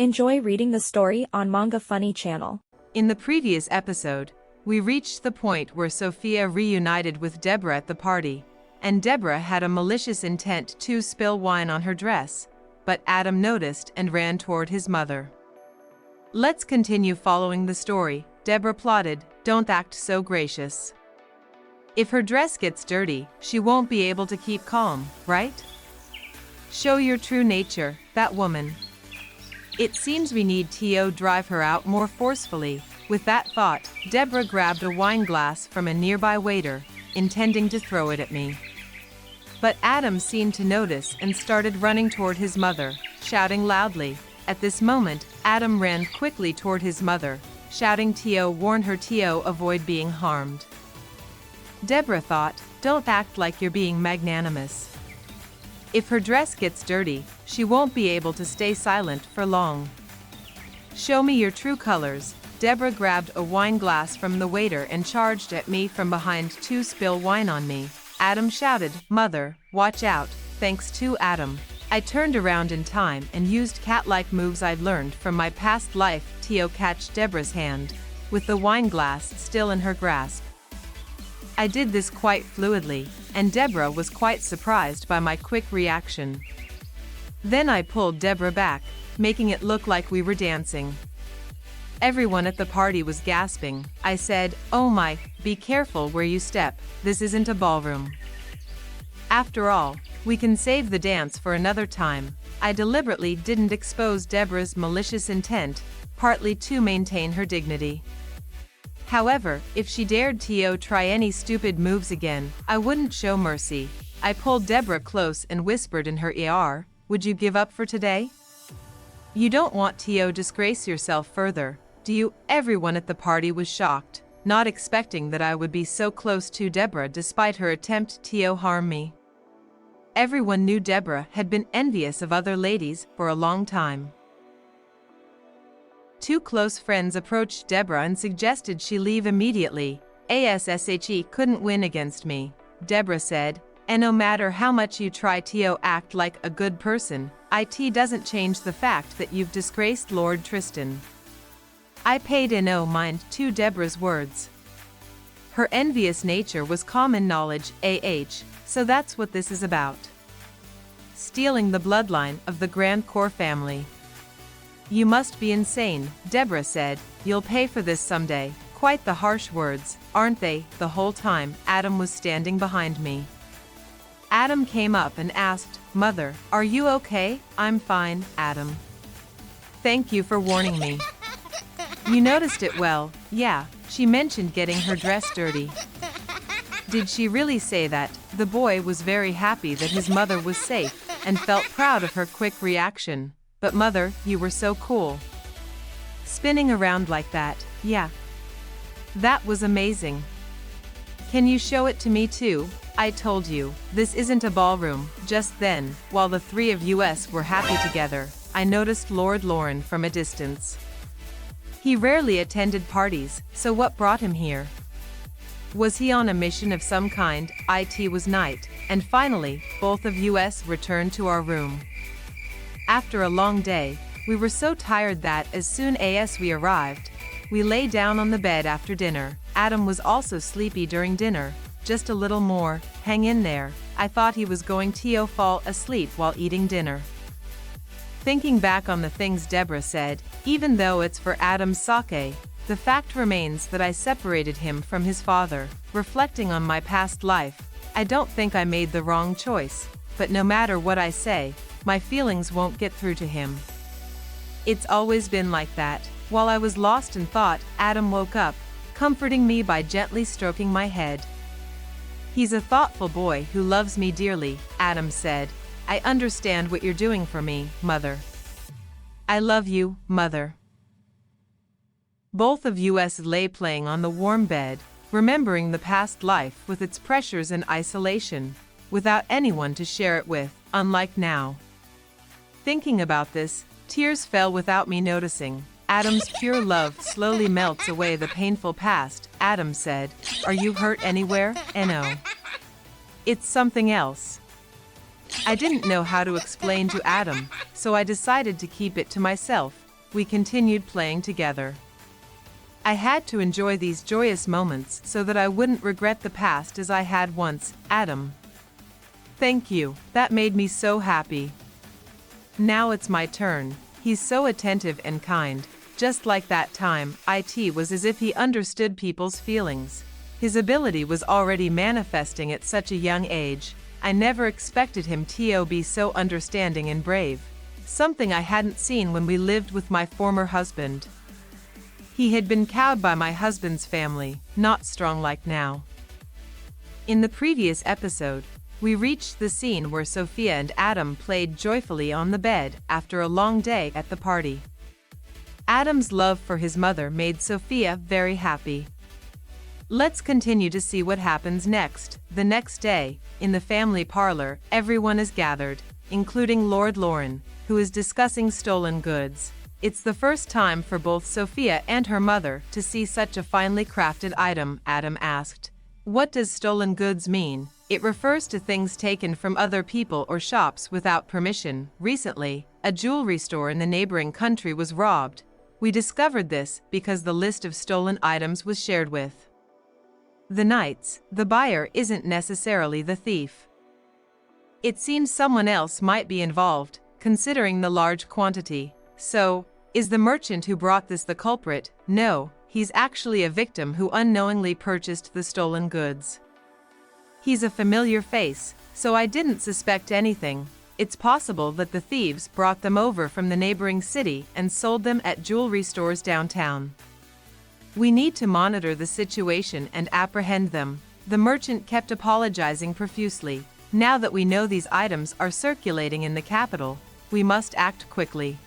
Enjoy reading the story on Manga Funny channel. In the previous episode, we reached the point where Sophia reunited with Deborah at the party, and Deborah had a malicious intent to spill wine on her dress, but Adam noticed and ran toward his mother. Let's continue following the story. Deborah plotted, "Don't act so gracious. If her dress gets dirty, she won't be able to keep calm, right? Show your true nature, that woman. It seems we need to drive her out more forcefully." With that thought, Deborah grabbed a wine glass from a nearby waiter, intending to throw it at me. But Adam seemed to notice and started running toward his mother, shouting loudly. At this moment, Adam ran quickly toward his mother, shouting to warn her to avoid being harmed. Deborah thought, "Don't act like you're being magnanimous. If her dress gets dirty, she won't be able to stay silent for long. Show me your true colors." Deborah grabbed a wine glass from the waiter and charged at me from behind to spill wine on me. Adam shouted, "Mother, watch out." Thanks to Adam, I turned around in time and used cat-like moves I'd learned from my past life to catch Deborah's hand, with the wine glass still in her grasp. I did this quite fluidly, and Deborah was quite surprised by my quick reaction. Then I pulled Deborah back, making it look like we were dancing. Everyone at the party was gasping. I said, "Oh my, be careful where you step, this isn't a ballroom." After all, we can save the dance for another time. I deliberately didn't expose Deborah's malicious intent, partly to maintain her dignity. However, if she dared to try any stupid moves again, I wouldn't show mercy. I pulled Deborah close and whispered in her ear, "Would you give up for today? You don't want to disgrace yourself further, do you?" Everyone at the party was shocked, not expecting that I would be so close to Deborah despite her attempt to harm me. Everyone knew Deborah had been envious of other ladies for a long time. Two close friends approached Deborah and suggested she leave immediately. "Ashe couldn't win against me," Deborah said, "and no matter how much you try to act like a good person, it doesn't change the fact that you've disgraced Lord Tristan." I paid no mind to Deborah's words. Her envious nature was common knowledge, so that's what this is about. Stealing the bloodline of the Grand Core family. "You must be insane," Deborah said. "You'll pay for this someday." Quite the harsh words, aren't they? The whole time, Adam was standing behind me. Adam came up and asked, "Mother, are you okay?" "I'm fine, Adam. Thank you for warning me." "You noticed it well." "Yeah, she mentioned getting her dress dirty." "Did she really say that?" The boy was very happy that his mother was safe, and felt proud of her quick reaction. "But mother, you were so cool. Spinning around like that." "Yeah. That was amazing. Can you show it to me too?" "I told you, this isn't a ballroom." Just then, while the three of us were happy together, I noticed Lord Lauren from a distance. He rarely attended parties, so what brought him here? Was he on a mission of some kind? It was night, and finally, both of us returned to our room. After a long day, we were so tired that as soon as we arrived, we lay down on the bed after dinner. Adam was also sleepy during dinner, just a little more. Hang in there. I thought he was going to fall asleep while eating dinner. Thinking back on the things Deborah said, even though it's for Adam's sake, the fact remains that I separated him from his father. Reflecting on my past life, I don't think I made the wrong choice, but no matter what I say, my feelings won't get through to him. It's always been like that. While I was lost in thought, Adam woke up, comforting me by gently stroking my head. "He's a thoughtful boy who loves me dearly," Adam said. "I understand what you're doing for me, Mother. I love you, Mother." Both of us lay playing on the warm bed, remembering the past life with its pressures and isolation, without anyone to share it with, unlike now. Thinking about this, tears fell without me noticing. Adam's pure love slowly melts away the painful past. Adam said, "Are you hurt anywhere?" "No. It's something else." I didn't know how to explain to Adam, so I decided to keep it to myself. we continued playing together. I had to enjoy these joyous moments so that I wouldn't regret the past as I had once, Adam. Thank you, that made me so happy. Now it's my turn. He's so attentive and kind. Just like that time, it was as if he understood people's feelings. His ability was already manifesting at such a young age. I never expected him to be so understanding and brave. Something I hadn't seen when we lived with my former husband. He had been cowed by my husband's family, not strong like now. In the previous episode, we reached the scene where Sophia and Adam played joyfully on the bed after a long day at the party. Adam's love for his mother made Sophia very happy. Let's continue to see what happens next. The next day, in the family parlor, everyone is gathered, including Lord Lauren, who is discussing stolen goods. It's the first time for both Sophia and her mother to see such a finely crafted item. Adam asked, "What does stolen goods mean?" It refers to things taken from other people or shops without permission. Recently, a jewelry store in the neighboring country was robbed. We discovered this because the list of stolen items was shared with the knights. The buyer isn't necessarily the thief. It seems someone else might be involved, considering the large quantity. So, is the merchant who brought this the culprit? No, he's actually a victim who unknowingly purchased the stolen goods. He's a familiar face, so I didn't suspect anything. It's possible that the thieves brought them over from the neighboring city and sold them at jewelry stores downtown. We need to monitor the situation and apprehend them. The merchant kept apologizing profusely. Now that we know these items are circulating in the capital, we must act quickly.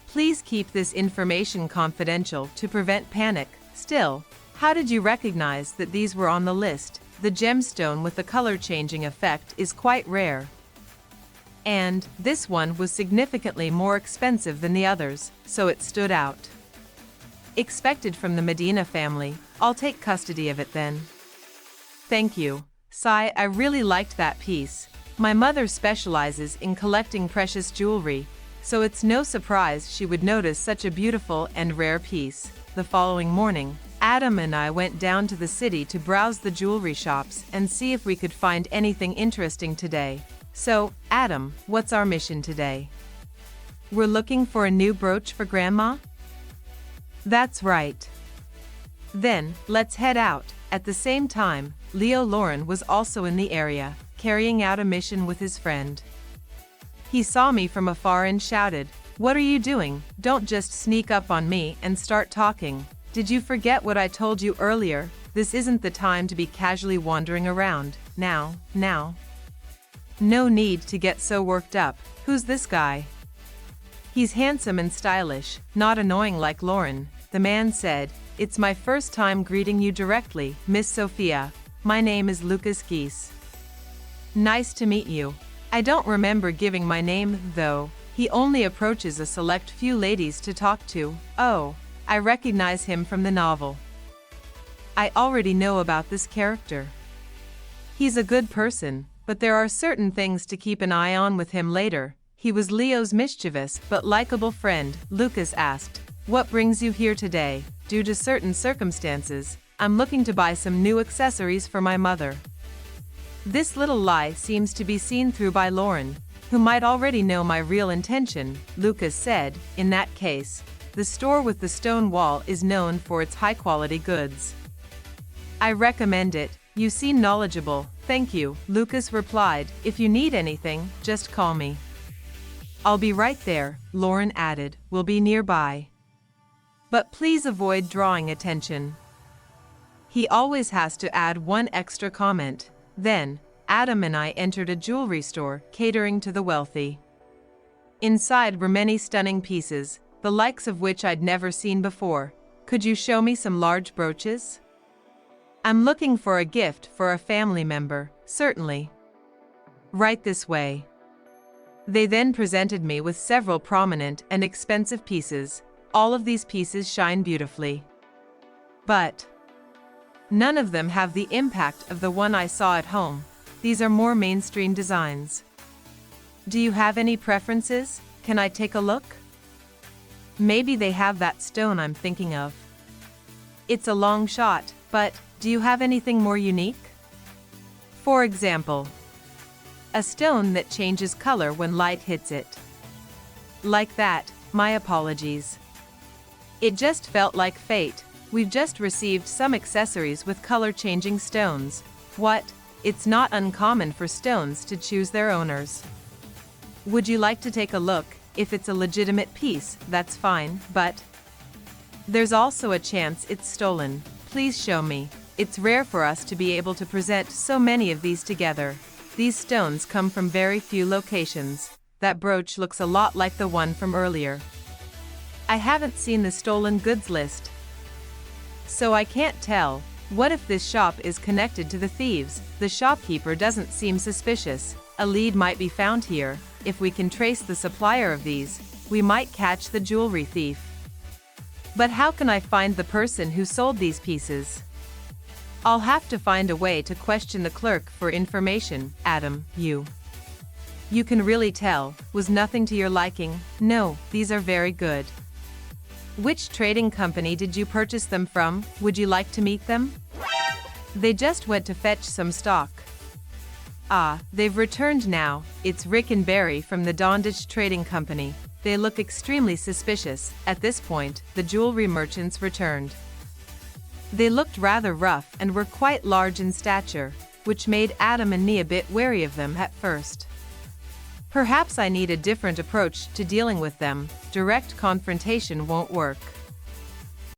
Please keep this information confidential to prevent panic. Still, how did you recognize that these were on the list? The gemstone with the color-changing effect is quite rare. And this one was significantly more expensive than the others, so it stood out. Expected from the Medina family. I'll take custody of it then. Thank you. Sai, I really liked that piece. My mother specializes in collecting precious jewelry, so it's no surprise she would notice such a beautiful and rare piece. The following morning, Adam and I went down to the city to browse the jewelry shops and see if we could find anything interesting today. So, Adam, what's our mission today? We're looking for a new brooch for Grandma? That's right. Then, let's head out. At the same time, Leo Lauren was also in the area, carrying out a mission with his friend. He saw me from afar and shouted, "What are you doing? Don't just sneak up on me and start talking. Did you forget what I told you earlier? This isn't the time to be casually wandering around. Now. No need to get so worked up. Who's this guy?" "He's handsome and stylish, not annoying like Lauren," the man said. "It's my first time greeting you directly, Miss Sophia. My name is Lucas Geese." "Nice to meet you. I don't remember giving my name, though." He only approaches a select few ladies to talk to. "Oh, I recognize him from the novel. I already know about this character. He's a good person, but there are certain things to keep an eye on with him later." He was Leo's mischievous but likable friend. Lucas asked, "What brings you here today?" "Due to certain circumstances, I'm looking to buy some new accessories for my mother." This little lie seems to be seen through by Lauren, who might already know my real intention. Lucas said, "In that case, the store with the stone wall is known for its high-quality goods. I recommend it. You seem knowledgeable." "Thank you," Lucas replied. "If you need anything, just call me." "I'll be right there," Lauren added. "We'll be nearby. But please avoid drawing attention." He always has to add one extra comment. Then, Adam and I entered a jewelry store catering to the wealthy. Inside were many stunning pieces, the likes of which I'd never seen before. "Could you show me some large brooches? I'm looking for a gift for a family member." "Certainly. Right this way." They then presented me with several prominent and expensive pieces. All of these pieces shine beautifully, but none of them have the impact of the one I saw at home. These are more mainstream designs. Do you have any preferences? Can I take a look? Maybe they have that stone I'm thinking of. It's a long shot, but do you have anything more unique? For example, a stone that changes color when light hits it. Like that, my apologies. It just felt like fate. We've just received some accessories with color-changing stones. What? It's not uncommon for stones to choose their owners. Would you like to take a look? If it's a legitimate piece, that's fine, but there's also a chance it's stolen. Please show me. It's rare for us to be able to present so many of these together. These stones come from very few locations. That brooch looks a lot like the one from earlier. I haven't seen the stolen goods list, so I can't tell. What if this shop is connected to the thieves? The shopkeeper doesn't seem suspicious. A lead might be found here. If we can trace the supplier of these, we might catch the jewelry thief. But how can I find the person who sold these pieces? I'll have to find a way to question the clerk for information. Adam, you can really tell, was nothing to your liking? No, these are very good. Which trading company did you purchase them from? Would you like to meet them? They just went to fetch some stock. Ah, they've returned now. It's Rick and Barry from the Dondish Trading Company. They look extremely suspicious. At this point, the jewelry merchants returned. They looked rather rough and were quite large in stature, which made Adam and me a bit wary of them at first. Perhaps I need a different approach to dealing with them. Direct confrontation won't work.